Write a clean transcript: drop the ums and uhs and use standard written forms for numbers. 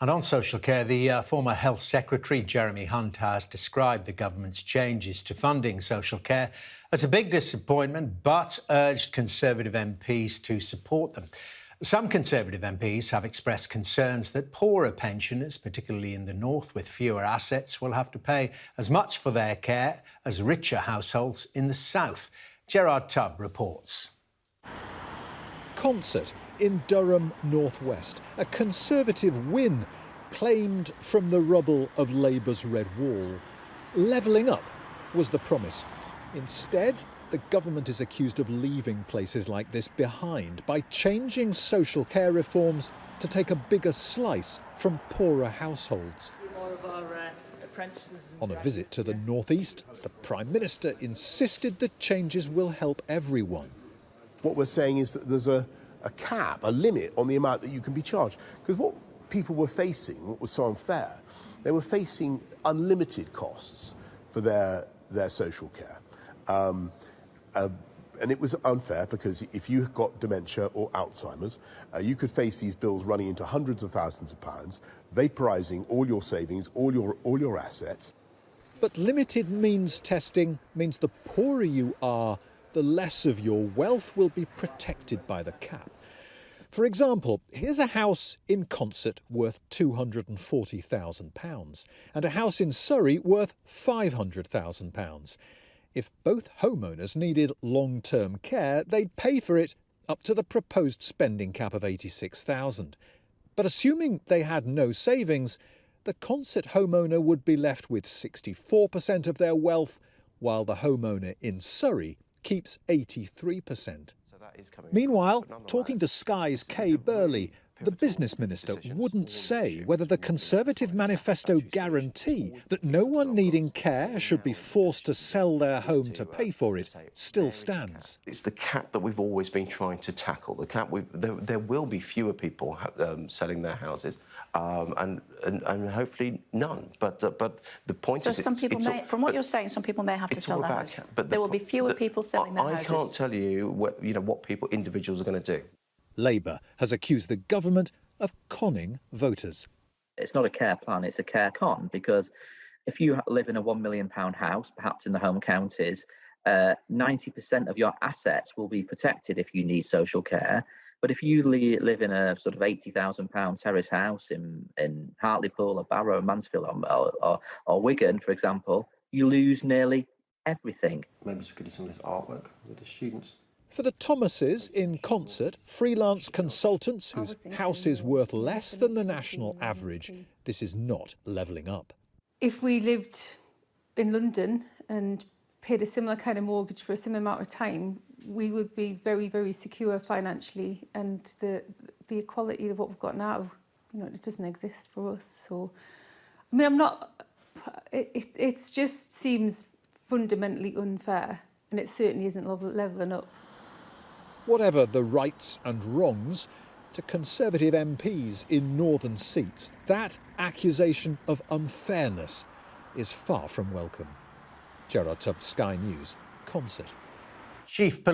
And on social care, the former Health Secretary, Jeremy Hunt, has described the government's changes to funding social care as a big disappointment, but urged Conservative MPs to support them. Some Conservative MPs have expressed concerns that poorer pensioners, particularly in the north with fewer assets, will have to pay as much for their care as richer households in the south. Gerard Tubb reports. Concert in Durham Northwest, a Conservative win claimed from the rubble of Labour's Red Wall. Levelling up was the promise. Instead, the government is accused of leaving places like this behind by changing social care reforms to take a bigger slice from poorer households. On a visit to the northeast, the Prime Minister insisted that changes will help everyone. What we're saying is that there's a cap, a limit on the amount that you can be charged. Because what people were facing, what was so unfair, they were facing unlimited costs for their social care. And it was unfair because if you got dementia or Alzheimer's, you could face these bills running into hundreds of thousands of pounds, vaporising all your savings, all your assets. But limited means testing means the poorer you are, the less of your wealth will be protected by the cap. For example, here's a house in Concert worth £240,000 and a house in Surrey worth £500,000. If both homeowners needed long-term care, they'd pay for it up to the proposed spending cap of £86,000. But assuming they had no savings, the Concert homeowner would be left with 64% of their wealth, while the homeowner in Surrey keeps 83%. Meanwhile, talking to Sky's Kay Burley, the business minister wouldn't say whether the Conservative manifesto guarantee that no one needing care should be forced to sell their home to pay for it still stands. It's the cap that we've always been trying to tackle. The cap, there will be fewer people selling their houses, and hopefully none. But the point so is, some people may, from what you're saying, some people may have to sell their house. But there will be fewer people selling their houses. I can't tell you what individuals are going to do. Labour has accused the government of conning voters. It's not a care plan, it's a care con, because if you live in a £1 million house, perhaps in the home counties, 90% of your assets will be protected if you need social care. But if you live in a sort of £80,000 terrace house in Hartlepool or Barrow or Mansfield or Wigan, for example, you lose nearly everything. Maybe we could do some of this artwork with the students. For the Thomases in Concert, freelance consultants whose house is worth less than the national average, this is not levelling up. If we lived in London and paid a similar kind of mortgage for a similar amount of time, we would be very, very secure financially, and the equality of what we've got now, it doesn't exist for us. So, I mean, it just seems fundamentally unfair, and it certainly isn't levelling up. Whatever the rights and wrongs, to Conservative MPs in northern seats, that accusation of unfairness is far from welcome. Gerard Tubb, Sky News, Concert. Chief